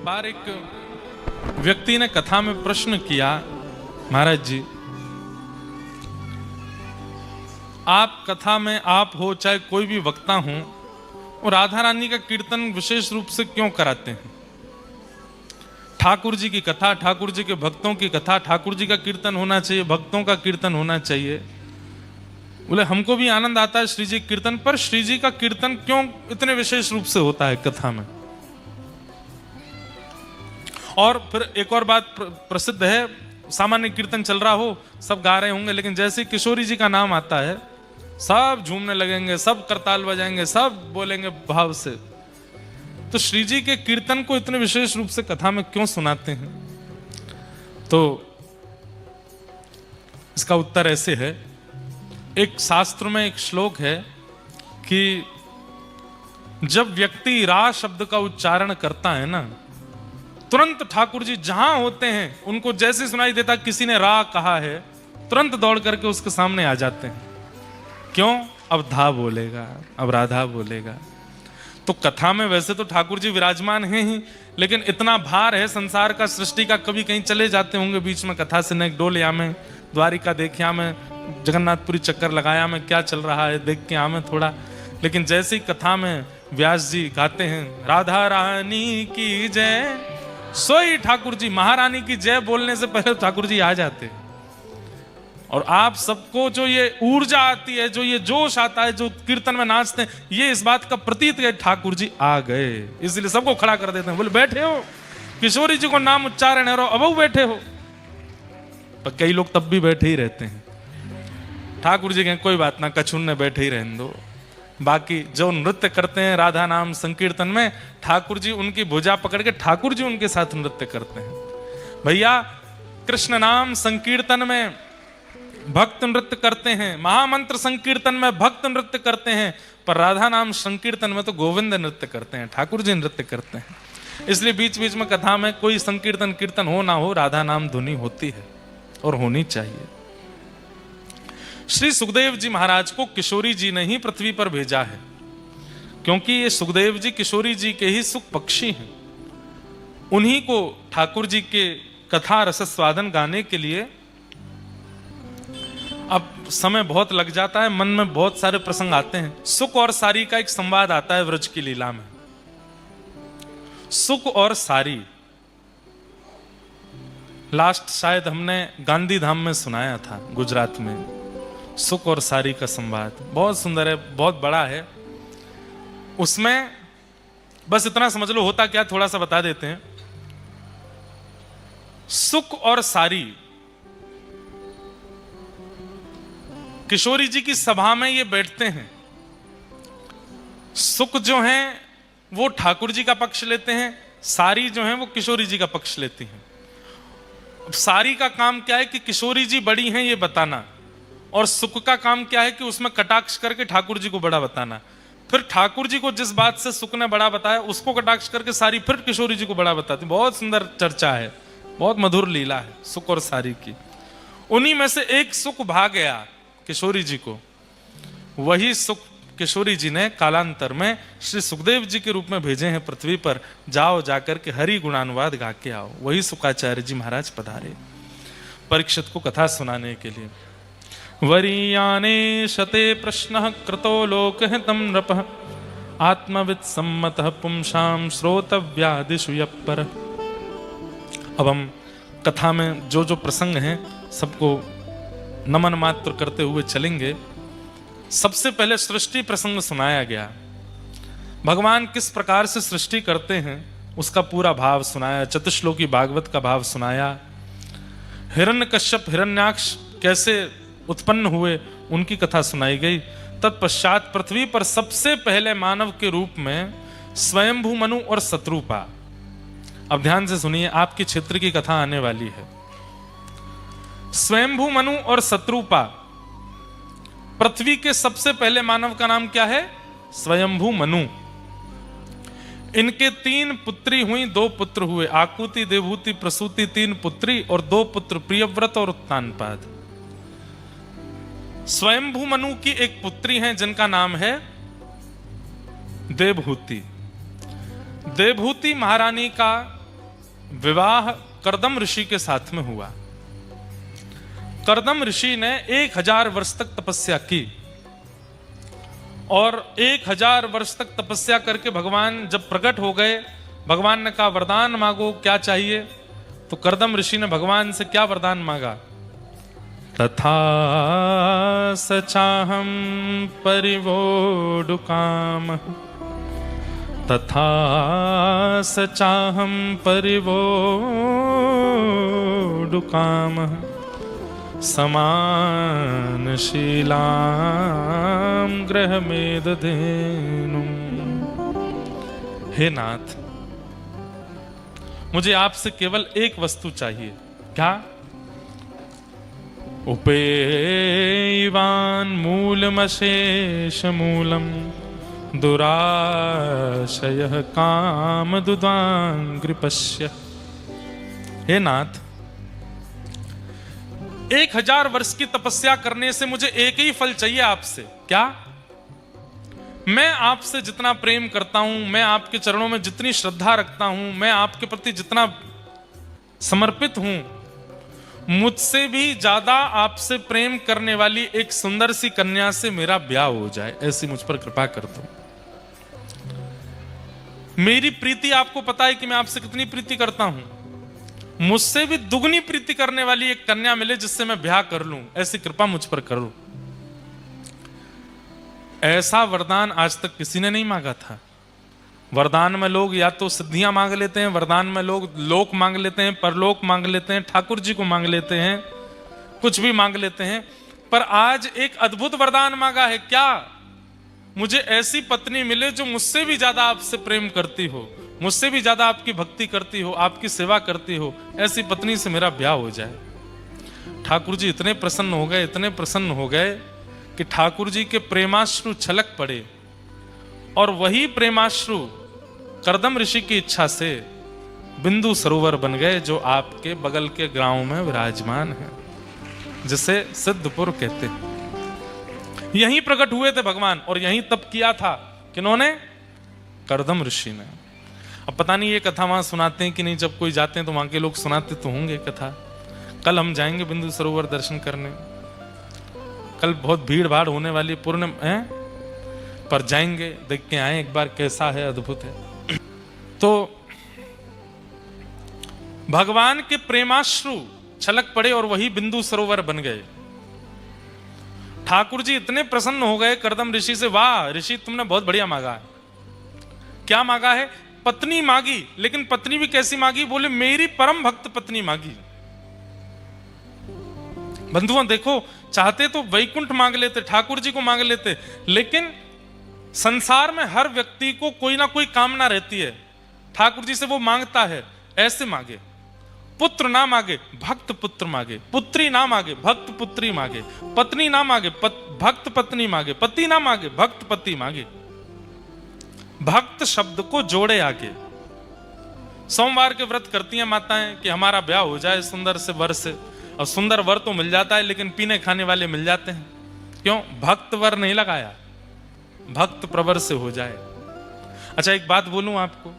बार एक व्यक्ति ने कथा में प्रश्न किया, महाराज जी आप कथा में आप हो चाहे कोई भी वक्ता हो, और राधा रानी का कीर्तन विशेष रूप से क्यों कराते हैं? ठाकुर जी की कथा, ठाकुर जी के भक्तों की कथा, ठाकुर जी का कीर्तन होना चाहिए, भक्तों का कीर्तन होना चाहिए। बोले हमको भी आनंद आता है श्री जी कीर्तन पर, श्री जी का कीर्तन क्यों इतने विशेष रूप से होता है कथा में? और फिर एक और बात प्रसिद्ध है, सामान्य कीर्तन चल रहा हो, सब गा रहे होंगे, लेकिन जैसे किशोरी जी का नाम आता है सब झूमने लगेंगे, सब करताल बजाएंगे, सब बोलेंगे भाव से। तो श्री जी के कीर्तन को इतने विशेष रूप से कथा में क्यों सुनाते हैं? तो इसका उत्तर ऐसे है, एक शास्त्र में एक श्लोक है कि जब व्यक्ति रा शब्द का उच्चारण करता है ना, तुरंत ठाकुर जी जहां होते हैं उनको जैसे सुनाई देता किसी ने रा कहा है, तुरंत दौड़ करके उसके सामने आ जाते हैं। क्यों? अब धा बोलेगा, अब राधा बोलेगा। तो कथा में वैसे तो ठाकुर जी विराजमान हैं ही, लेकिन इतना भार है संसार का, सृष्टि का, कभी कहीं चले जाते होंगे बीच में कथा से, न डोल या में द्वारिका देखिया में, जगन्नाथपुरी चक्कर लगाया में, क्या चल रहा है देख के आमे थोड़ा। लेकिन जैसे ही कथा में व्यास जी गाते हैं राधा रानी की जय, सोई ठाकुर जी महारानी की जय बोलने से पहले ठाकुर जी आ जाते हैं। और आप सबको जो ये ऊर्जा आती है, जो ये जोश आता है, जो कीर्तन में नाचते हैं, ये इस बात का प्रतीत है ठाकुर जी आ गए, इसलिए सबको खड़ा कर देते हैं। बोले बैठे हो, किशोरी जी को नाम उच्चारण है, अब बैठे हो। पर कई लोग तब भी बैठे ही रहते हैं। ठाकुर जी कहें कोई बात ना, कछुन ने बैठे ही रहने दो। बाकी जो नृत्य करते हैं राधा नाम संकीर्तन में, ठाकुर जी उनकी भुजा पकड़ के ठाकुर जी उनके साथ नृत्य करते हैं। भैया कृष्ण नाम संकीर्तन में भक्त नृत्य करते हैं, महामंत्र संकीर्तन में भक्त नृत्य करते हैं, पर राधा नाम संकीर्तन में तो गोविंद नृत्य करते हैं, ठाकुर जी नृत्य करते हैं। इसलिए बीच बीच में कथा में कोई संकीर्तन कीर्तन हो ना हो, राधा नाम धुनी होती है और होनी चाहिए। श्री सुखदेव जी महाराज को किशोरी जी ने ही पृथ्वी पर भेजा है, क्योंकि ये सुखदेव जी किशोरी जी के ही सुख पक्षी हैं। उन्हीं को ठाकुर जी के कथा रस स्वादन गाने के लिए अब समय बहुत लग जाता है, मन में बहुत सारे प्रसंग आते हैं। सुख और सारी का एक संवाद आता है व्रज की लीला में। सुख और सारी लास्ट शायद हमने गांधी धाम में सुनाया था गुजरात में। सुख और सारी का संवाद बहुत सुंदर है, बहुत बड़ा है। उसमें बस इतना समझ लो होता क्या, थोड़ा सा बता देते हैं। सुख और सारी किशोरी जी की सभा में ये बैठते हैं। सुख जो है वो ठाकुर जी का पक्ष लेते हैं, सारी जो है वो किशोरी जी का पक्ष लेती हैं। सारी का काम क्या है कि किशोरी जी बड़ी हैं ये बताना, और सुख का काम क्या है कि उसमें कटाक्ष करके ठाकुर जी को बड़ा बताना। फिर ठाकुर जी को जिस बात से सुख ने बड़ा बताया उसको कटाक्ष करके सारी फिर किशोरी जी को बड़ा बताती। बहुत सुंदर चर्चा है, बहुत मधुर लीला है सुख और सारी की। उन्हीं में से एक सुख भाग गया किशोरी जी को, वही सुख किशोरी जी ने कालांतर में श्री सुखदेव जी के रूप में भेजे हैं पृथ्वी पर। जाओ जाकर के हरि गुणानुवाद गा के आओ। वही सुखाचार्य जी महाराज पधारे परीक्षित को कथा सुनाने के लिए। वरीयाने शते प्रश्न कृतो लोकहितं नृपः आत्मविद सम्मतः पुंसां श्रोतव्यादिषु यप्पर। अब हम कथा में जो जो प्रसंग हैं सबको नमन मात्र करते हुए चलेंगे। सबसे पहले सृष्टि प्रसंग सुनाया गया, भगवान किस प्रकार से सृष्टि करते हैं उसका पूरा भाव सुनाया। चतुश्लोकी भागवत का भाव सुनाया। हिरण्यकश्यप हिरण्याक्ष कैसे उत्पन्न हुए उनकी कथा सुनाई गई। तत्पश्चात पृथ्वी पर सबसे पहले मानव के रूप में स्वयंभू मनु और शत्रुपा। अब ध्यान से सुनिए, आपके क्षेत्र की कथा आने वाली है। स्वयंभू मनु और शत्रुपा, पृथ्वी के सबसे पहले मानव का नाम क्या है? स्वयंभू मनु। इनके 3 पुत्री हुई, 2 पुत्र हुए, आकुति देवहूति प्रसूति 3 पुत्री और 2 पुत्र प्रियव्रत और उत्तानपाद। स्वयंभू मनु की एक पुत्री हैं जिनका नाम है देवहूति। देवहूति महारानी का विवाह कर्दम ऋषि के साथ में हुआ। कर्दम ऋषि ने 1000 वर्ष तक तपस्या की और 1000 वर्ष तक तपस्या करके भगवान जब प्रकट हो गए, भगवान ने कहा वरदान मांगो, क्या चाहिए? तो कर्दम ऋषि ने भगवान से क्या वरदान मांगा? तथा सचाहम परिवोढुकाम, तथा सचाहम परिवोढुकाम, समानशीलाम गृहमेदधेनुम। हे नाथ, मुझे आपसे केवल एक वस्तु चाहिए। क्या? उपेयवान मूलमशेष मूलम दुराशय काम दुदांग्रिपश्य। हे नाथ, 1000 वर्ष की तपस्या करने से मुझे एक ही फल चाहिए आपसे। क्या? मैं आपसे जितना प्रेम करता हूं, मैं आपके चरणों में जितनी श्रद्धा रखता हूं, मैं आपके प्रति जितना समर्पित हूं, मुझसे भी ज्यादा आपसे प्रेम करने वाली एक सुंदर सी कन्या से मेरा ब्याह हो जाए, ऐसी मुझ पर कृपा कर दो। मेरी प्रीति आपको पता है कि मैं आपसे कितनी प्रीति करता हूं। मुझसे भी दुगनी प्रीति करने वाली एक कन्या मिले जिससे मैं ब्याह कर लूं, ऐसी कृपा मुझ पर करो। ऐसा वरदान आज तक किसी ने नहीं मांगा था। वरदान में लोग या तो सिद्धियां मांग लेते हैं, वरदान में लोग लोक मांग लेते हैं, परलोक मांग लेते हैं, ठाकुर जी को मांग लेते हैं, कुछ भी मांग लेते हैं। पर आज एक अद्भुत वरदान मांगा है। क्या? मुझे ऐसी पत्नी मिले जो मुझसे भी ज्यादा आपसे प्रेम करती हो, मुझसे भी ज्यादा आपकी भक्ति करती हो, आपकी सेवा करती हो, ऐसी पत्नी से मेरा ब्याह हो जाए। ठाकुर जी इतने प्रसन्न हो गए, इतने प्रसन्न हो गए कि ठाकुर जी के प्रेमाश्रु छलक पड़े और वही प्रेमाश्रु कर्दम ऋषि की इच्छा से बिंदु सरोवर बन गए, जो आपके बगल के गांव में विराजमान है, जिसे सिद्धपुर कहते हैं। यहीं प्रकट हुए थे भगवान और यहीं तप किया था। किन्होंने? कर्दम ऋषि ने। अब पता नहीं ये कथा वहां सुनाते हैं कि नहीं, जब कोई जाते हैं तो वहां के लोग सुनाते तो होंगे कथा। कल हम जाएंगे बिंदु सरोवर दर्शन करने। कल बहुत भीड़ भाड़ होने वाली पूर्ण है, पर जाएंगे, देख के आए एक बार कैसा है, अद्भुत है। तो भगवान के प्रेमाश्रु छलक पड़े और वही बिंदु सरोवर बन गए। ठाकुर जी इतने प्रसन्न हो गए कर्दम ऋषि से, वाह ऋषि तुमने बहुत बढ़िया मांगा है। क्या मांगा है? पत्नी मांगी, लेकिन पत्नी भी कैसी मांगी? बोले मेरी परम भक्त पत्नी मांगी। बंधुओं देखो, चाहते तो वैकुंठ मांग लेते, ठाकुर जी को मांग लेते, लेकिन संसार में हर व्यक्ति को कोई ना कोई कामना रहती है। ठाकुर जी से वो मांगता है, ऐसे मांगे। पुत्र ना मांगे, भक्त पुत्र मांगे। पुत्री ना मांगे, भक्त पुत्री मांगे। पत्नी ना मांगे, भक्त पत्नी मांगे। पति ना मांगे, भक्त पति मांगे। भक्त शब्द को जोड़े आगे। सोमवार के व्रत करती हैं माताएं कि हमारा ब्याह हो जाए सुंदर से वर से। और सुंदर वर तो मिल जाता है, लेकिन पीने खाने वाले मिल जाते हैं। क्यों? भक्त वर नहीं लगाया, भक्त प्रवर से हो जाए। अच्छा एक बात बोलूं आपको,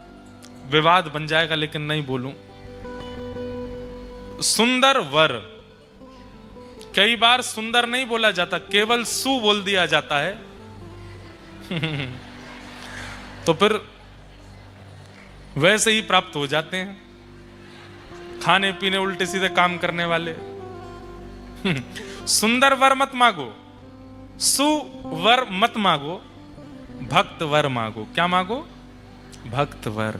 विवाद बन जाएगा लेकिन नहीं बोलूं। सुंदर वर, कई बार सुंदर नहीं बोला जाता, केवल सु बोल दिया जाता है। तो फिर वैसे ही प्राप्त हो जाते हैं खाने पीने उल्टे सीधे काम करने वाले। सुंदर वर मत मांगो, सुवर मत मांगो, भक्त वर मांगो। क्या मांगो? भक्त वर।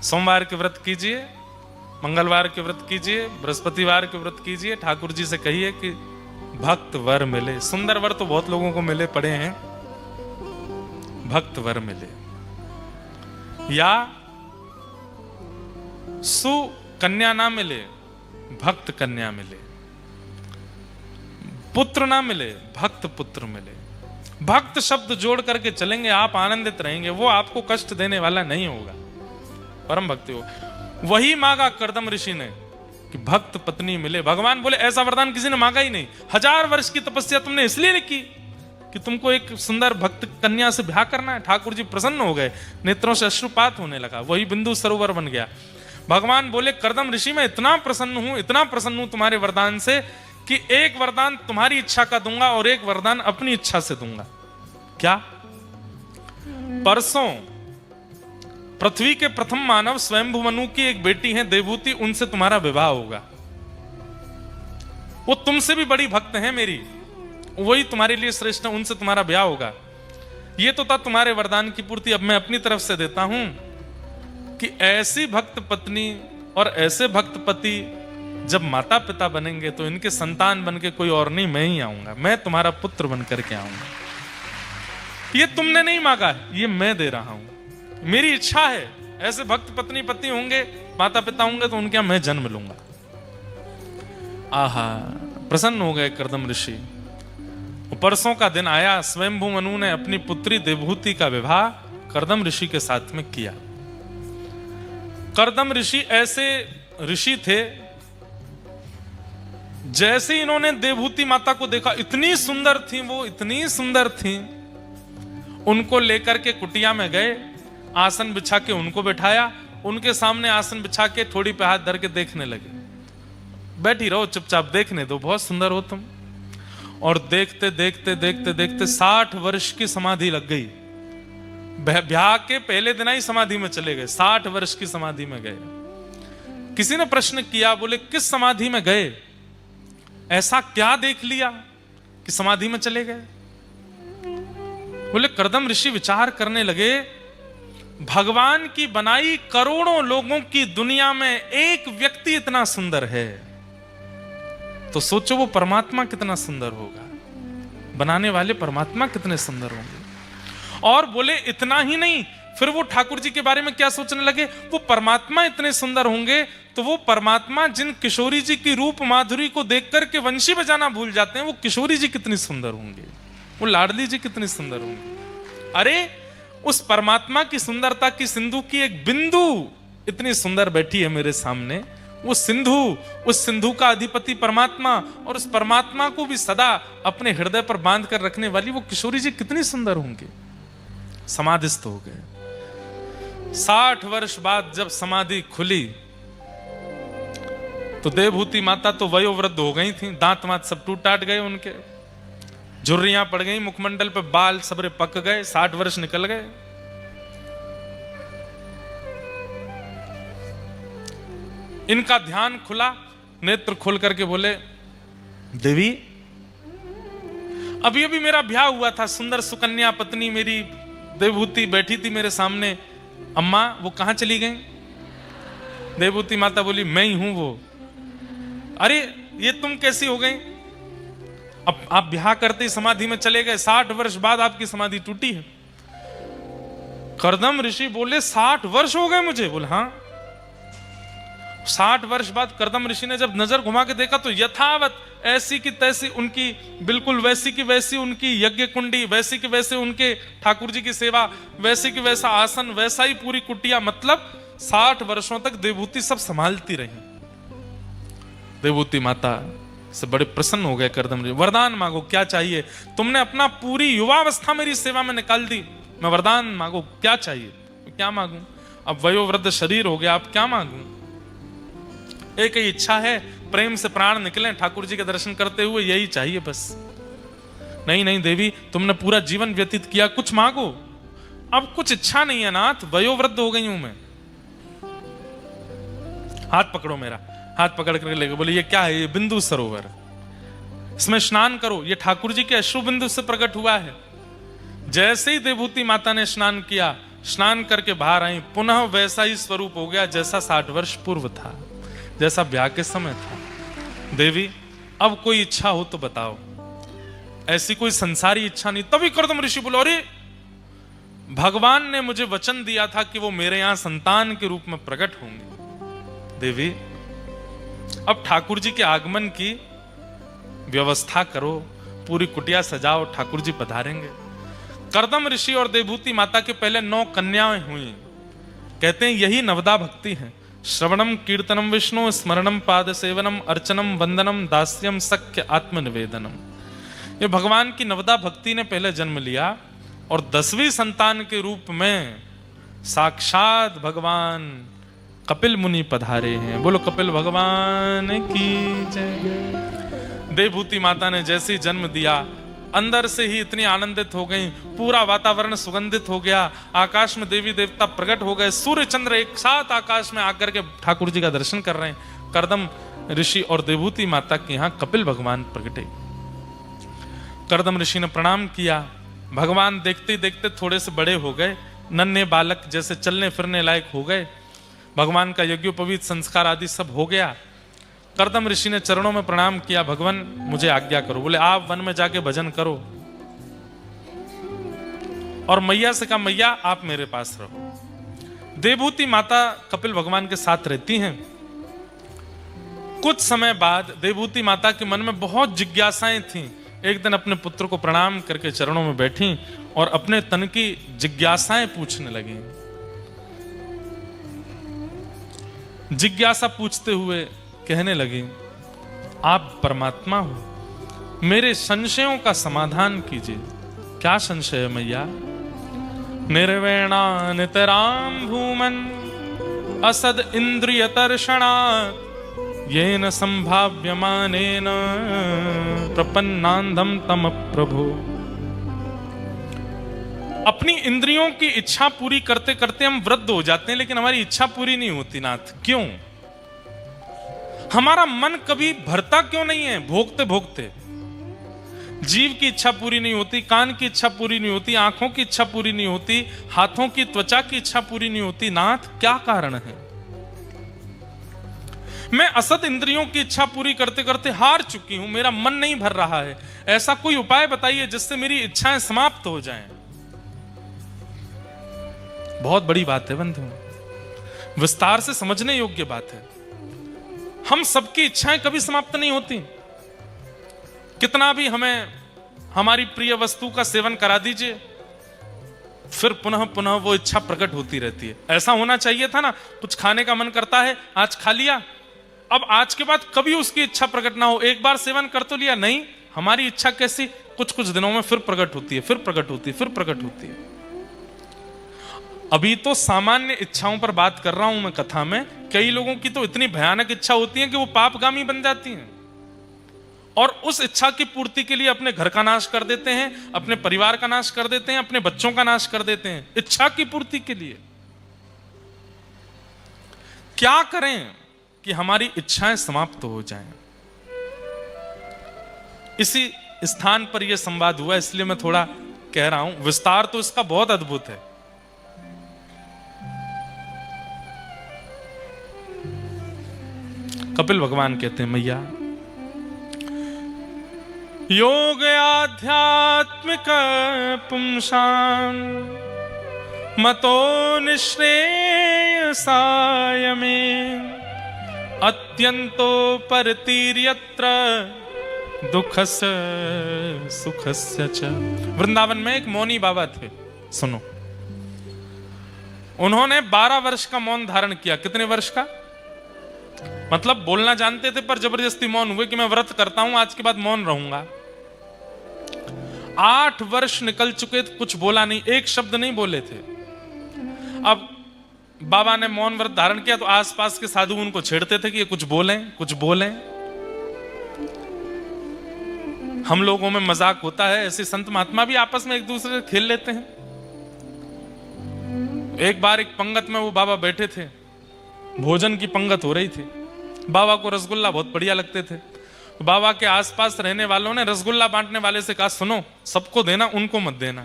सोमवार के व्रत कीजिए, मंगलवार के व्रत कीजिए, बृहस्पतिवार के व्रत कीजिए। ठाकुर जी से कहिए कि भक्त वर मिले। सुंदर वर तो बहुत लोगों को मिले पड़े हैं, भक्त वर मिले। या सु कन्या ना मिले, भक्त कन्या मिले। पुत्र ना मिले, भक्त पुत्र मिले। भक्त शब्द जोड़ करके चलेंगे, आप आनंदित रहेंगे, वो आपको कष्ट देने वाला नहीं होगा, परम भक्ति हो। वही मांगा कर्दम ऋषि ने कि भक्त पत्नी मिले। भगवान बोले ऐसा वरदान किसी ने मांगा ही नहीं। 1000 वर्ष की तपस्या तुमने इसलिए की कि तुमको एक सुंदर भक्त कन्या से ब्याह करना है। ठाकुर जी प्रसन्न हो गए, नेत्रों से अश्रुपात होने लगा, वही बिंदु सरोवर बन गया। भगवान बोले कर्दम ऋषि मैं इतना प्रसन्न हूं, इतना प्रसन्न हूं तुम्हारे वरदान से कि एक वरदान तुम्हारी इच्छा का दूंगा और एक वरदान अपनी इच्छा से दूंगा। क्या? परसों पृथ्वी के प्रथम मानव स्वयंभू मनु की एक बेटी है देवहूति, उनसे तुम्हारा विवाह होगा। वो तुमसे भी बड़ी भक्त है मेरी, वही तुम्हारे लिए श्रेष्ठ है, उनसे तुम्हारा ब्याह होगा। ये तो था तुम्हारे वरदान की पूर्ति। अब मैं अपनी तरफ से देता हूं कि ऐसी भक्त पत्नी और ऐसे भक्त पति जब माता पिता बनेंगे तो इनके संतान बन के कोई और नहीं, मैं ही आऊंगा, मैं तुम्हारा पुत्र बन करके आऊंगा। ये तुमने नहीं मांगा, ये मैं दे रहा हूं, मेरी इच्छा है। ऐसे भक्त पत्नी पति होंगे, माता पिता होंगे तो उनके मैं जन्म लूंगा। आहा, प्रसन्न हो गए कर्दम ऋषि। परसों का दिन आया, स्वयंभू मनु ने अपनी पुत्री देवहूति का विवाह कर्दम ऋषि के साथ में किया। कर्दम ऋषि ऐसे ऋषि थे, जैसे इन्होंने देवहूति माता को देखा, इतनी सुंदर थी वो, इतनी सुंदर थी, उनको लेकर के कुटिया में गए, आसन बिछा के उनको बैठाया, उनके सामने आसन बिछा के थोड़ी पे हाथ धर के देखने लगे। बैठी रहो, चुपचाप देखने दो, बहुत सुंदर हो तुम। और देखते देखते देखते देखते 60 वर्ष की समाधि लग गई। ब्याह के पहले दिन ही समाधि में चले गए, 60 वर्ष की समाधि में गए। किसी ने प्रश्न किया, बोले किस समाधि में गए, ऐसा क्या देख लिया कि समाधि में चले गए? बोले कर्दम ऋषि विचार करने लगे, भगवान की बनाई करोड़ों लोगों की दुनिया में एक व्यक्ति इतना सुंदर है, तो सोचो वो परमात्मा कितना सुंदर होगा, बनाने वाले परमात्मा कितने सुंदर होंगे। और बोले इतना ही नहीं, फिर वो ठाकुर जी के बारे में क्या सोचने लगे, वो परमात्मा इतने सुंदर होंगे तो वो परमात्मा जिन किशोरी जी की रूप माधुरी को देख करके वंशी बजाना भूल जाते हैं, वो किशोरी जी कितनी सुंदर होंगे, वो लाडली जी कितनी सुंदर होंगे। अरे उस परमात्मा की सुंदरता की सिंधु की एक बिंदु इतनी सुंदर बैठी है मेरे सामने, वो सिंधु, उस सिंधु का अधिपति परमात्मा, और उस परमात्मा को भी सदा अपने हृदय पर बांध कर रखने वाली वो किशोरी जी कितनी सुंदर होंगे। समाधिस्थ हो गए। 60 वर्ष बाद जब समाधि खुली तो देवहूति माता तो वयोवृद्ध हो गई थी, दांत वांत सब टूट टाट गए, उनके झुर्रियां पड़ गई, मुखमंडल पे बाल सबरे पक गए, 60 वर्ष निकल गए। इनका ध्यान खुला, नेत्र खोल करके बोले, देवी अभी अभी मेरा ब्याह हुआ था, सुंदर सुकन्या पत्नी मेरी देवहूति बैठी थी मेरे सामने, अम्मा वो कहां चली गई? देवहूति माता बोली, मैं ही हूं वो। अरे ये तुम कैसी हो गई? अब आप ब्याह करते ही समाधि में चले गए, 60 वर्ष बाद आपकी समाधि टूटी है। कर्दम ऋषि बोले 60 वर्ष हो गए मुझे? बोले हाँ। 60 वर्ष बाद कर्दम ऋषि ने जब नजर घुमा के देखा तो यथावत ऐसी की तैसी उनकी, बिल्कुल वैसी की वैसी उनकी यज्ञ कुंडी, वैसी की वैसे उनके ठाकुर जी की सेवा, वैसी की वैसा आसन, वैसा ही पूरी कुटिया। मतलब 60 वर्षों तक देवहूति सब संभालती रही। देवहूति माता से बड़े प्रसन्न हो गए कर्दम ऋषि। वरदान मांगो, क्या चाहिए? तुमने अपना पूरी युवावस्था मेरी सेवा में निकाल दी, मैं वरदान मांगो, क्या चाहिए? क्या मांगू? अब वयोवृद्ध शरीर हो गया, अब क्या मांगू? एक ही इच्छा है, प्रेम से प्राण निकले ठाकुर जी के दर्शन करते हुए, यही चाहिए बस। नहीं नहीं देवी, तुमने पूरा जीवन व्यतीत किया, कुछ मांगो। अब कुछ इच्छा नहीं है नाथ, वयोवृद्ध हो गई हूं मैं। हाथ पकड़ो मेरा, हाथ पकड़ कर लेके बोले, ये क्या है? ये बिंदु सरोवर, इसमें स्नान करो, ये ठाकुर जी के अश्रु बिंदु से प्रकट हुआ है। जैसे ही देवहूति माता ने स्नान किया, स्नान करके बाहर आई, पुनः वैसा ही स्वरूप हो गया जैसा 60 वर्ष पूर्व था, जैसा ब्याह के समय था। देवी अब कोई इच्छा हो तो बताओ। ऐसी कोई संसारी इच्छा नहीं। तभी कर्दम ऋषि बोलो, अरे भगवान ने मुझे वचन दिया था कि वो मेरे यहां संतान के रूप में प्रकट होंगे। देवी अब ठाकुर जी के आगमन की व्यवस्था करो, पूरी कुटिया सजाओ, ठाकुर जी पधारेंगे। कर्दम ऋषि और देवहूति माता के पहले 9 कन्याएं हुई। कहते हैं यही नवदा भक्ति है। श्रवणम कीर्तनम विष्णु, स्मरणम पाद सेवनम, अर्चनम वंदनम, दास्यम सख्य आत्मनिवेदनम। ये भगवान की नवदा भक्ति ने पहले जन्म लिया और 10वीं संतान के रूप में साक्षात भगवान कपिल मुनि पधारे हैं। बोलो कपिल भगवान की जय। देवभूति माता ने जैसे ही जन्म दिया, अंदर से ही इतनी आनंदित हो गई, पूरा वातावरण सुगंधित हो गया, आकाश में देवी देवता प्रकट हो गए, सूर्य चंद्र एक साथ आकाश में आकर के ठाकुर जी का दर्शन कर रहे हैं। कर्दम ऋषि और देवभूति माता के यहाँ कपिल भगवान प्रकटे। कर्दम ऋषि ने प्रणाम किया। भगवान देखते देखते थोड़े से बड़े हो गए, नन्हे बालक जैसे चलने फिरने लायक हो गए। भगवान का यज्ञोपवीत संस्कार आदि सब हो गया। कर्दम ऋषि ने चरणों में प्रणाम किया, भगवान मुझे आज्ञा करो। बोले आप वन में जाके भजन करो। और मैया से कहा मैया आप मेरे पास रहो। देवभूति माता कपिल भगवान के साथ रहती हैं। कुछ समय बाद देवभूति माता के मन में बहुत जिज्ञासाएं थीं। एक दिन अपने पुत्र को प्रणाम करके चरणों में बैठी और अपने तन की जिज्ञासाएं पूछने लगी। जिज्ञासा पूछते हुए कहने लगी, आप परमात्मा हो, मेरे संशयों का समाधान कीजिए। क्या संशय है मैया? निर्वेणा नितराम भूमन असद इंद्रिय तर्षणात् येन संभाव्यमानेन प्रपन्नांधम तम प्रभु। अपनी इंद्रियों की इच्छा पूरी करते करते हम वृद्ध हो जाते हैं, लेकिन हमारी इच्छा पूरी नहीं होती नाथ। क्यों? हमारा मन कभी भरता क्यों नहीं है? भोगते भोगते जीव की इच्छा पूरी नहीं होती, कान की इच्छा पूरी नहीं होती, आंखों की इच्छा पूरी नहीं होती, हाथों की त्वचा की इच्छा पूरी नहीं होती। नाथ क्या कारण है? मैं असत इंद्रियों की इच्छा पूरी करते करते हार चुकी हूं, मेरा मन नहीं भर रहा है। ऐसा कोई उपाय बताइए जिससे मेरी इच्छाएं समाप्त हो जाएं। बहुत बड़ी बात है बंधु, विस्तार से समझने योग्य बात है। हम सबकी इच्छाएं कभी समाप्त नहीं होती। कितना भी हमें हमारी प्रिय वस्तु का सेवन करा दीजिए, फिर पुनः पुनः वो इच्छा प्रकट होती रहती है। ऐसा होना चाहिए था ना, कुछ खाने का मन करता है, आज खा लिया, अब आज के बाद कभी उसकी इच्छा प्रकट ना हो। एक बार सेवन कर तो लिया, नहीं, हमारी इच्छा कैसी कुछ कुछ दिनों में फिर प्रकट होती है, फिर प्रकट होती है, फिर प्रकट होती है। अभी तो सामान्य इच्छाओं पर बात कर रहा हूं मैं कथा में। कई लोगों की तो इतनी भयानक इच्छा होती है कि वो पापगामी बन जाती हैं और उस इच्छा की पूर्ति के लिए अपने घर का नाश कर देते हैं, अपने परिवार का नाश कर देते हैं, अपने बच्चों का नाश कर देते हैं, इच्छा की पूर्ति के लिए। क्या करें कि हमारी इच्छाएं समाप्त हो जाएं? इसी स्थान पर यह संवाद हुआ, इसलिए मैं थोड़ा कह रहा हूं। विस्तार तो इसका बहुत अद्भुत है। कपिल भगवान कहते हैं मैया, योग आध्यात्मिक पुंसां मतो निःश्रेयसाय में अत्यंतो परतीर्यत्र दुःखस्य सुखस्य च। वृंदावन में एक मौनी बाबा थे, सुनो। उन्होंने 12 वर्ष का मौन धारण किया। कितने वर्ष का? मतलब बोलना जानते थे पर जबरदस्ती मौन हुए कि मैं व्रत करता हूं, आज के बाद मौन रहूंगा। 8 वर्ष निकल चुके थे, कुछ बोला नहीं, एक शब्द नहीं बोले थे। अब बाबा ने मौन व्रत धारण किया तो आसपास के साधु उनको छेड़ते थे कि ये कुछ बोलें, कुछ बोलें। हम लोगों में मजाक होता है, ऐसे संत महात्मा भी आपस में एक दूसरे से खेल लेते हैं। एक बार एक पंगत में वो बाबा बैठे थे, भोजन की पंगत हो रही थी। बाबा को रसगुल्ला बहुत बढ़िया लगते थे। बाबा के आसपास रहने वालों ने रसगुल्ला बांटने वाले से कहा, सुनो, सबको देना, उनको मत देना,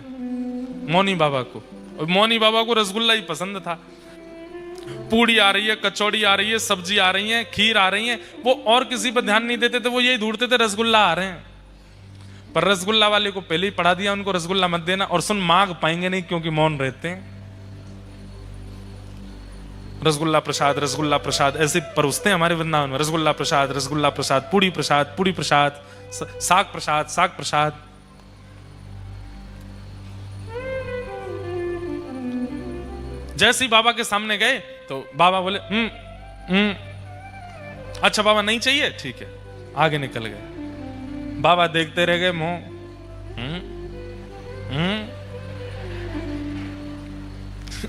मौनी बाबा को। और मौनी बाबा को रसगुल्ला ही पसंद था। पूड़ी आ रही है, कचौड़ी आ रही है, सब्जी आ रही है, खीर आ रही है, वो और किसी पर ध्यान नहीं देते थे, वो यही ढूंढते थे रसगुल्ला आ रहे हैं। पर रसगुल्ला वाले को पहले ही पढ़ा दिया, उनको रसगुल्ला मत देना, और सुन मांग पाएंगे नहीं क्योंकि मौन रहते हैं। रसगुल्ला प्रसाद, रसगुल्ला प्रसाद ऐसे परोसते हैं हमारे वृंदावन में। रसगुल्ला प्रसाद, रसगुल्ला प्रसाद, पूड़ी प्रसाद, पूड़ी प्रसाद, साग प्रसाद, साग प्रसाद। जैसे ही बाबा के सामने गए तो बाबा बोले अच्छा बाबा नहीं चाहिए, ठीक है, आगे निकल गए। बाबा देखते रह गए मुंह,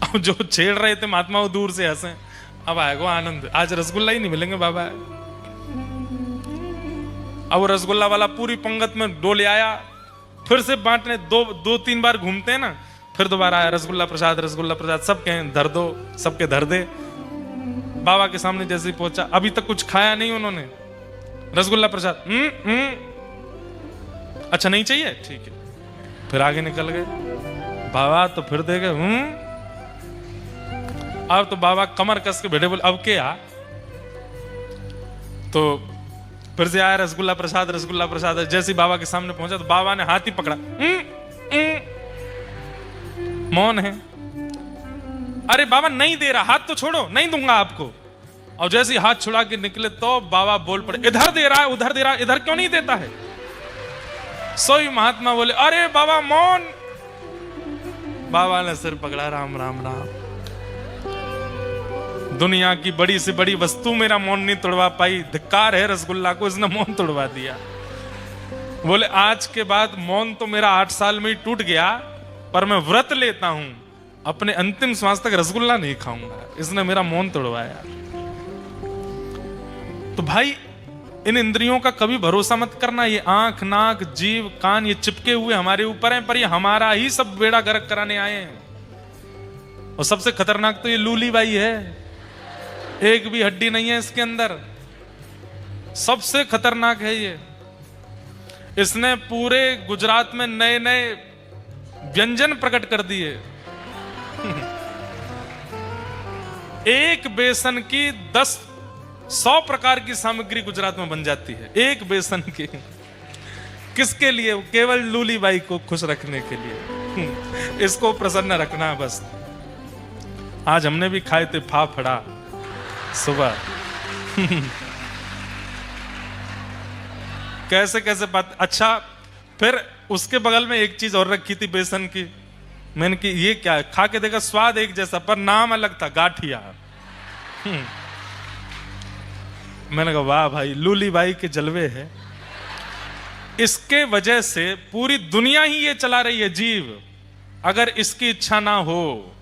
अब जो छेड़ रहे थे महात्मा वो दूर से हंसे, अब आएगा आनंद, आज रसगुल्ला ही नहीं मिलेंगे बाबा। अब वो रसगुल्ला वाला पूरी पंगत में डोले आया, फिर से बांटने दो तीन बार घूमते हैं ना, फिर दोबारा आया रसगुल्ला प्रसाद, सब कहें धर दो, सबके धर दे। बाबा के सामने जैसे ही पहुंचा, अभी तक कुछ खाया नहीं उन्होंने, रसगुल्ला प्रसाद, अच्छा नहीं चाहिए, ठीक है, फिर आगे निकल गए। बाबा तो फिर दे गए, अब तो बाबा कमर कस के बैठे, बोले अब क्या। तो फिर से आया रसगुल्ला प्रसाद। जैसे ही बाबा के सामने पहुंचा तो बाबा ने हाथ ही पकड़ा, मौन है। अरे बाबा नहीं दे रहा, हाथ तो छोड़ो, नहीं दूंगा आपको। और जैसे ही हाथ छुड़ा के निकले तो बाबा बोल पड़े, इधर दे रहा है, उधर दे रहा है, इधर क्यों नहीं देता है। सोई महात्मा बोले, अरे बाबा मौन। बाबा ने सिर पकड़ा, राम राम राम। दुनिया की बड़ी से बड़ी वस्तु मेरा मौन नहीं तोड़वा पाई, धिक्कार है रसगुल्ला को, इसने मौन तोड़वा दिया। बोले आज के बाद मौन तो मेरा 8 साल में ही टूट गया, पर मैं व्रत लेता हूं, अपने अंतिम श्वास तक रसगुल्ला नहीं खाऊंगा, इसने मेरा मौन तोड़वाया। तो भाई इन इंद्रियों का कभी भरोसा मत करना, ये आंख नाक जीव कान ये चिपके हुए हमारे ऊपर हैं, पर ये हमारा ही सब बेड़ा गर्क कराने आए हैं। और सबसे खतरनाक तो ये लूली बाई है, एक भी हड्डी नहीं है इसके अंदर, सबसे खतरनाक है ये। इसने पूरे गुजरात में नए नए व्यंजन प्रकट कर दिए। एक बेसन की 100 प्रकार की सामग्री गुजरात में बन जाती है, एक बेसन की। किसके लिए? केवल लूली बाई को खुश रखने के लिए, इसको प्रसन्न रखना बस। आज हमने भी खाए थे फाफड़ा सुबह। कैसे कैसे बात। अच्छा फिर उसके बगल में एक चीज और रखी थी बेसन की, मैंने कि ये क्या है, खा के देखा स्वाद एक जैसा पर नाम अलग था, गाठिया। मैंने कहा वाह भाई, लूली बाई के जलवे है। इसके वजह से पूरी दुनिया ही ये चला रही है जीव। अगर इसकी इच्छा ना हो,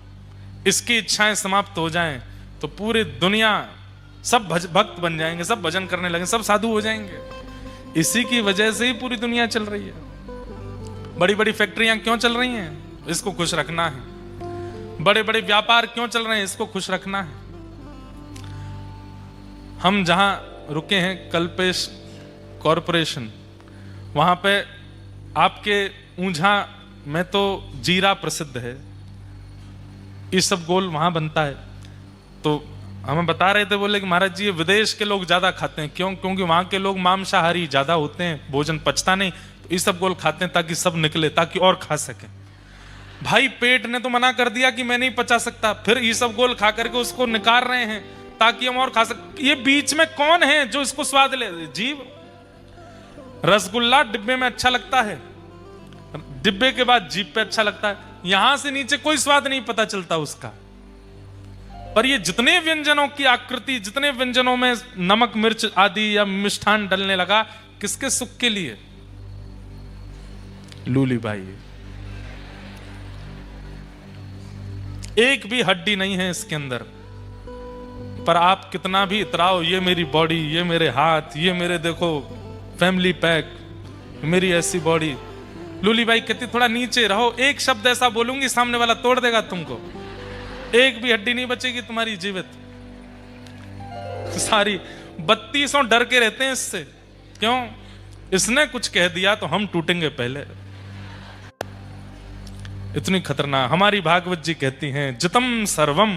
इसकी इच्छाएं समाप्त हो जाएं, तो पूरी दुनिया सब भक्त बन जाएंगे, सब भजन करने लगे, सब साधु हो जाएंगे। इसी की वजह से ही पूरी दुनिया चल रही है। बड़ी बड़ी फैक्ट्रियां क्यों चल रही हैं? इसको खुश रखना है। बड़े बड़े व्यापार क्यों चल रहे हैं? इसको खुश रखना है। हम जहां रुके हैं कल्पेश कॉरपोरेशन, वहां पे आपके ऊंझा में तो जीरा प्रसिद्ध है, ये सब गोल वहां बनता है। तो हमें बता रहे थे, बोले कि महाराज जी ये विदेश के लोग ज्यादा खाते हैं। क्यों? क्योंकि वहां के लोग मांसाहारी ज्यादा होते हैं, भोजन पचता नहीं, तो ये सब गोल खाते हैं ताकि सब निकले, ताकि और खा सके। भाई पेट ने तो मना कर दिया कि मैं नहीं पचा सकता, फिर ये सब गोल खा करके उसको निकाल रहे हैं ताकि हम और खा सके। ये बीच में कौन है जो इसको स्वाद ले? जीव। रसगुल्ला डिब्बे में अच्छा लगता है, डिब्बे के बाद जीभ पे अच्छा लगता है, यहां से नीचे कोई स्वाद नहीं पता चलता उसका। पर ये जितने व्यंजनों की आकृति, जितने व्यंजनों में नमक मिर्च आदि या मिष्ठान डलने लगा, किसके सुख के लिए? लूली बाई। एक भी हड्डी नहीं है इसके अंदर, पर आप कितना भी इतराओ, ये मेरी बॉडी, ये मेरे हाथ, ये मेरे देखो फैमिली पैक, मेरी ऐसी बॉडी। लूली बाई कहती थोड़ा नीचे रहो, एक शब्द ऐसा बोलूंगी सामने वाला तोड़ देगा तुमको, एक भी हड्डी नहीं बचेगी तुम्हारी जीवित। सारी 3200 डर के रहते हैं इससे। क्यों? इसने कुछ कह दिया तो हम टूटेंगे पहले। इतनी खतरनाक। हमारी भागवत जी कहती हैं, जितम सर्वम,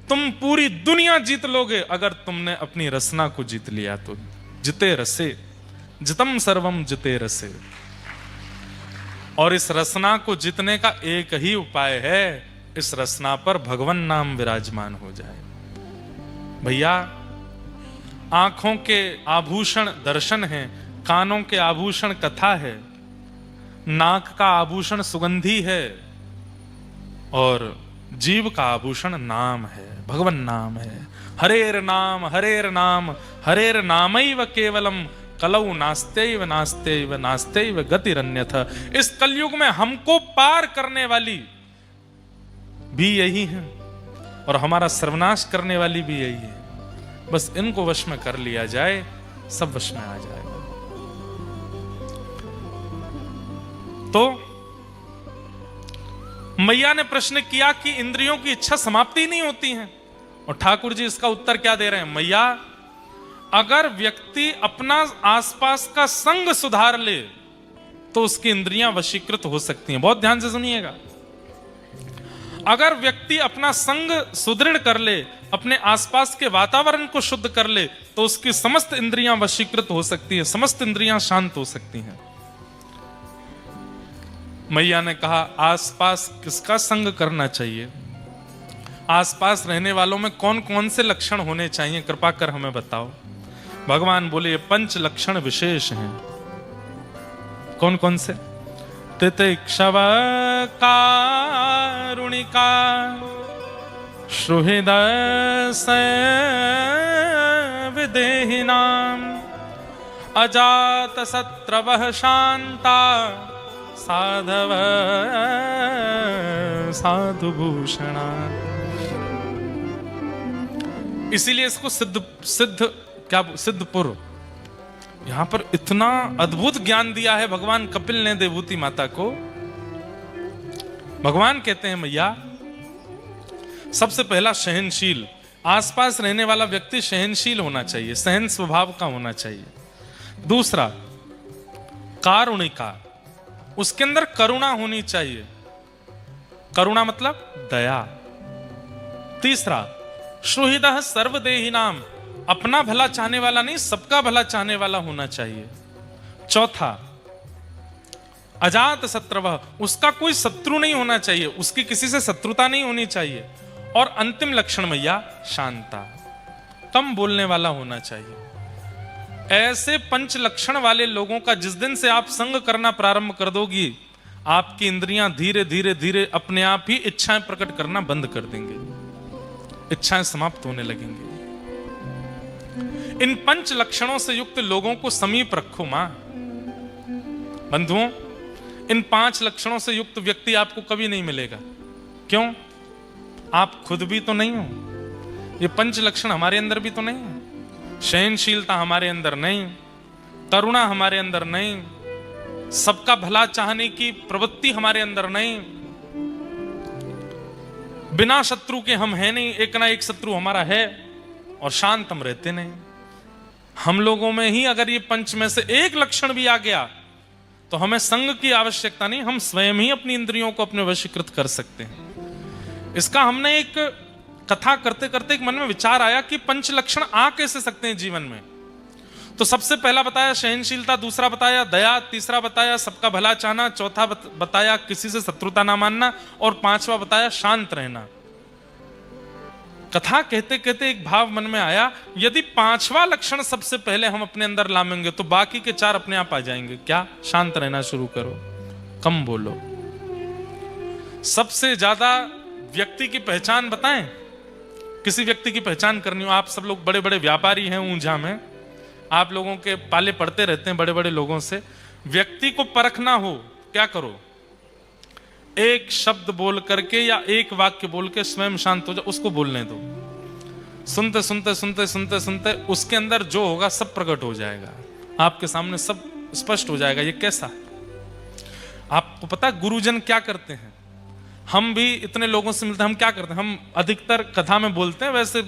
तुम पूरी दुनिया जीत लोगे अगर तुमने अपनी रसना को जीत लिया तो। जिते रसे, जितम सर्वम जिते रसे। और इस रसना को जीतने का एक ही उपाय है, इस रसना पर भगवान नाम विराजमान हो जाए। भैया आंखों के आभूषण दर्शन है, कानों के आभूषण कथा है, नाक का आभूषण सुगंधी है, और जीव का आभूषण नाम है, भगवान नाम है। हरेर नाम हरेर नाम हरेर नामैव केवलम कलौ नास्त्यैव नास्त्यैव नास्त्यैव गतिरन्यथ। इस कलयुग में हमको पार करने वाली भी यही है और हमारा सर्वनाश करने वाली भी यही है। बस इनको वश में कर लिया जाए, सब वश में आ जाएगा। तो मैया ने प्रश्न किया कि इंद्रियों की इच्छा समाप्ति नहीं होती है, और ठाकुर जी इसका उत्तर क्या दे रहे हैं? मैया, अगर व्यक्ति अपना आसपास का संग सुधार ले तो उसकी इंद्रियां वशीकृत हो सकती हैं। बहुत ध्यान से सुनिएगा। अगर व्यक्ति अपना संग सुदृढ़ कर ले, अपने आसपास के वातावरण को शुद्ध कर ले, तो उसकी समस्त इंद्रियां वशीकृत हो सकती हैं, समस्त इंद्रियां शांत हो सकती हैं। मैया ने कहा, आसपास किसका संग करना चाहिए? आसपास रहने वालों में कौन कौन से लक्षण होने चाहिए, कृपा कर हमें बताओ। भगवान बोले, ये 5 लक्षण विशेष हैं। कौन कौन से? तितिक्षव कारुणिका सुहृदय विदेहिनाम अजात शत्रवः शांता साधव साधुभूषणा। इसीलिए इसको सिद्धपुर, यहां पर इतना अद्भुत ज्ञान दिया है भगवान कपिल ने देवहूति माता को। भगवान कहते हैं, मैया सबसे पहला सहनशील, आसपास रहने वाला व्यक्ति सहनशील होना चाहिए, सहन स्वभाव का होना चाहिए। दूसरा कारुणिका, उसके अंदर करुणा होनी चाहिए, करुणा मतलब दया। तीसरा सुहृदः सर्वदेहिनाम, अपना भला चाहने वाला नहीं, सबका भला चाहने वाला होना चाहिए। चौथा अजात शत्रवः, उसका कोई शत्रु नहीं होना चाहिए, उसकी किसी से शत्रुता नहीं होनी चाहिए। और अंतिम लक्षण मैया शांता, कम बोलने वाला होना चाहिए। ऐसे 5 लक्षण वाले लोगों का जिस दिन से आप संग करना प्रारंभ कर दोगी, आपकी इंद्रियां धीरे धीरे धीरे अपने आप ही इच्छाएं प्रकट करना बंद कर देंगे, इच्छाएं समाप्त होने लगेंगी। इन 5 लक्षणों से युक्त लोगों को समीप रखो मां। बंधुओं, इन 5 लक्षणों से युक्त व्यक्ति आपको कभी नहीं मिलेगा। क्यों? आप खुद भी तो नहीं हो। ये 5 लक्षण हमारे अंदर भी तो नहीं है। सहनशीलता हमारे अंदर नहीं, करुणा हमारे अंदर नहीं, सबका भला चाहने की प्रवृत्ति हमारे अंदर नहीं, बिना शत्रु के हम हैं नहीं, एक ना एक शत्रु हमारा है, और शांत हम रहते नहीं। हम लोगों में ही अगर ये 5 में से एक लक्षण भी आ गया तो हमें संग की आवश्यकता नहीं, हम स्वयं ही अपनी इंद्रियों को अपने वशीकृत कर सकते हैं। इसका हमने एक कथा करते करते एक मन में विचार आया कि 5 लक्षण आ कैसे सकते हैं जीवन में। तो सबसे पहला बताया सहनशीलता, दूसरा बताया दया, तीसरा बताया सबका भला चाहना, चौथा बताया किसी से शत्रुता ना मानना, और 5वां बताया शांत रहना। कथा कहते कहते एक भाव मन में आया, यदि 5वां लक्षण सबसे पहले हम अपने अंदर लाएंगे तो बाकी के 4 अपने आप आ जाएंगे। क्या? शांत रहना शुरू करो, कम बोलो। सबसे ज्यादा व्यक्ति की पहचान बताएं, किसी व्यक्ति की पहचान करनी हो, आप सब लोग बड़े बड़े व्यापारी हैं ऊंझा में, आप लोगों के पाले पड़ते रहते हैं बड़े बड़े लोगों से। व्यक्ति को परखना हो, क्या करो? एक शब्द बोल करके या एक वाक्य बोल के स्वयं शांत हो जाओ, उसको बोलने दो। सुनते सुनते सुनते सुनते सुनते उसके अंदर जो होगा सब प्रकट हो जाएगा, आपके सामने सब स्पष्ट हो जाएगा। ये कैसा है? आपको पता है गुरुजन क्या करते हैं? हम भी इतने लोगों से मिलते हैं, हम क्या करते हैं? हम अधिकतर कथा में बोलते हैं, वैसे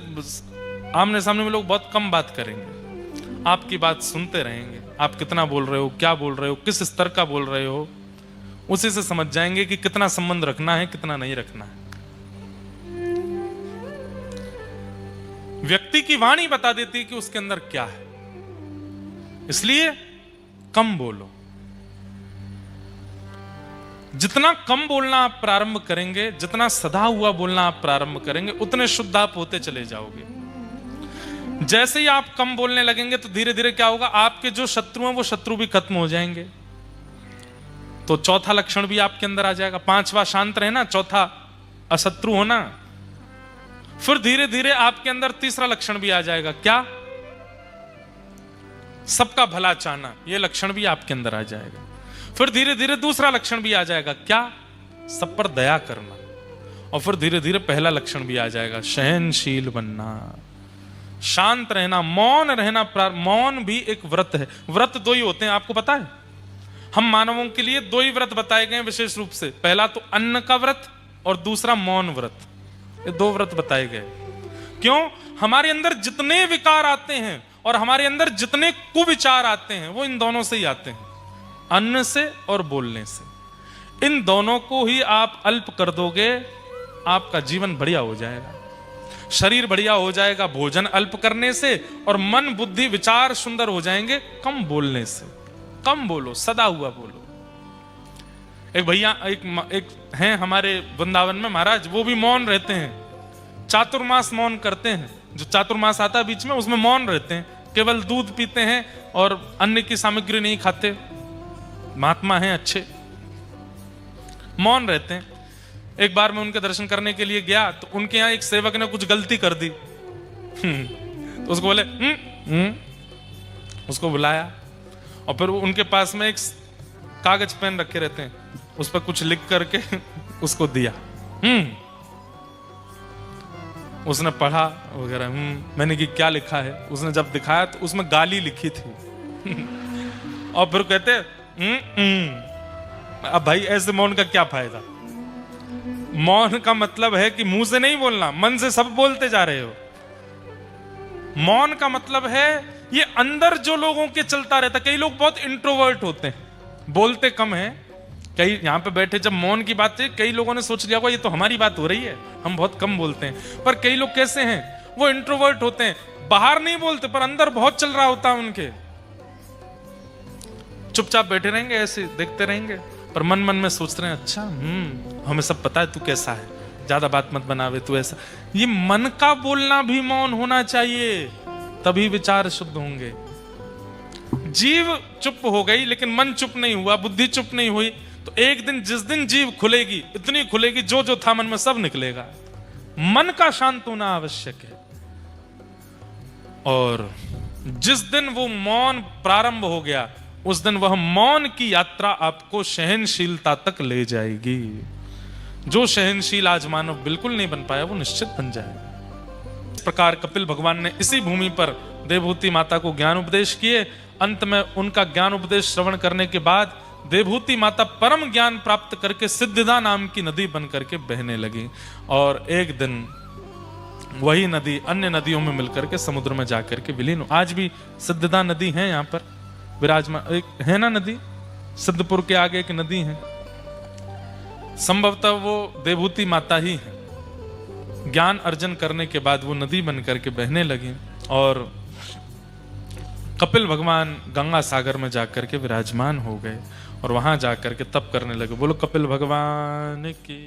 आमने सामने में लोग बहुत कम बात करेंगे। आपकी बात सुनते रहेंगे, आप कितना बोल रहे हो, क्या बोल रहे हो, किस स्तर का बोल रहे हो, उसी से समझ जाएंगे कि कितना संबंध रखना है, कितना नहीं रखना है। व्यक्ति की वाणी बता देती है कि उसके अंदर क्या है, इसलिए कम बोलो। जितना कम बोलना आप प्रारंभ करेंगे, जितना सदा हुआ बोलना आप प्रारंभ करेंगे, उतने शुद्ध आप होते चले जाओगे। जैसे ही आप कम बोलने लगेंगे तो धीरे धीरे क्या होगा, आपके जो शत्रु हैं वो शत्रु भी खत्म हो जाएंगे। तो चौथा लक्षण भी आपके अंदर आ जाएगा। 5वां शांत रहना, चौथा अशत्रु होना। फिर धीरे धीरे आपके अंदर तीसरा लक्षण भी आ जाएगा। क्या? सबका भला चाहना, ये लक्षण भी आपके अंदर आ जाएगा। फिर धीरे धीरे दूसरा लक्षण भी आ जाएगा, क्या? सब पर दया करना। और फिर धीरे धीरे पहला लक्षण भी आ जाएगा, सहनशील बनना, शांत रहना, मौन रहना। मौन भी एक व्रत है। व्रत दो ही होते हैं, आपको पता है? हम मानवों के लिए दो ही व्रत बताए गए विशेष रूप से। पहला तो अन्न का व्रत और दूसरा मौन व्रत। ये दो व्रत बताए गए। क्यों? हमारे अंदर जितने विकार आते हैं और हमारे अंदर जितने कुविचार आते हैं वो इन दोनों से ही आते हैं, अन्न से और बोलने से। इन दोनों को ही आप अल्प कर दोगे, आपका जीवन बढ़िया हो जाएगा, शरीर बढ़िया हो जाएगा भोजन अल्प करने से, और मन बुद्धि विचार सुंदर हो जाएंगे कम बोलने से। कम बोलो, सदा हुआ बोलो। एक भैया एक हैं हमारे वृंदावन में महाराज, वो भी मौन रहते हैं, चातुर्मास मौन करते हैं। जो चातुर्मास आता है बीच में, उसमें मौन रहते हैं, केवल दूध पीते हैं और अन्न की सामग्री नहीं खाते। महात्मा हैं, अच्छे, मौन रहते हैं। एक बार मैं उनके दर्शन करने के लिए गया तो उनके यहाँ एक सेवक ने कुछ गलती कर दी। तो उसको बोले उसको बुलाया और फिर उनके पास में एक कागज पेन रखे रहते हैं, उस पर कुछ लिख करके उसको दिया। उसने पढ़ा वगैरह। मैंने कि क्या लिखा है? उसने जब दिखाया तो उसमें गाली लिखी थी। और फिर कहते अब भाई ऐसे मौन का क्या फायदा? मौन का मतलब है कि मुंह से नहीं बोलना, मन से सब बोलते जा रहे हो। मौन का मतलब है ये अंदर जो लोगों के चलता रहता। कई लोग बहुत इंट्रोवर्ट होते हैं, बोलते कम हैं। कई यहां पे बैठे जब मौन की बात है, कई लोगों ने सोच लिया होगा ये तो हमारी बात हो रही है, हम बहुत कम बोलते हैं। पर कई लोग कैसे हैं, वो इंट्रोवर्ट होते हैं, बाहर नहीं बोलते पर अंदर बहुत चल रहा होता है उनके। चुपचाप बैठे रहेंगे, ऐसे देखते रहेंगे, पर मन मन में सोचते रहे अच्छा हमें सब पता है तू कैसा है, ज्यादा बात मत बनावे तू ऐसा। ये मन का बोलना भी मौन होना चाहिए, तभी विचार शुद्ध होंगे। जीव चुप हो गई लेकिन मन चुप नहीं हुआ, बुद्धि चुप नहीं हुई, तो एक दिन जिस दिन जीव खुलेगी, इतनी खुलेगी जो जो था मन में सब निकलेगा। मन का शांत होना आवश्यक है। और जिस दिन वो मौन प्रारंभ हो गया, उस दिन वह मौन की यात्रा आपको सहनशीलता तक ले जाएगी। जो सहनशील आज मानव बिल्कुल नहीं बन पाया, वो निश्चित बन जाएगा। इस प्रकार कपिल भगवान ने इसी भूमि पर देवहूति माता को ज्ञान उपदेश किए। अंत में उनका ज्ञान उपदेश श्रवण करने के बाद देवहूति माता परम ज्ञान प्राप्त करके सिद्धिदा नाम की नदी बन करके बहने लगी। और एक दिन वही नदी अन्य नदियों में मिलकर के समुद्र में जाकर के विलीन। आज भी सिद्धिदा नदी है यहाँ पर विराजमान, एक है ना नदी, सिद्धपुर के आगे एक नदी है, संभवतः वो देवहूति माता ही है। ज्ञान अर्जन करने के बाद वो नदी बन करके बहने लगी और कपिल भगवान गंगा सागर में जाकर के विराजमान हो गए और वहां जाकर के तप करने लगे। बोलो कपिल भगवान की।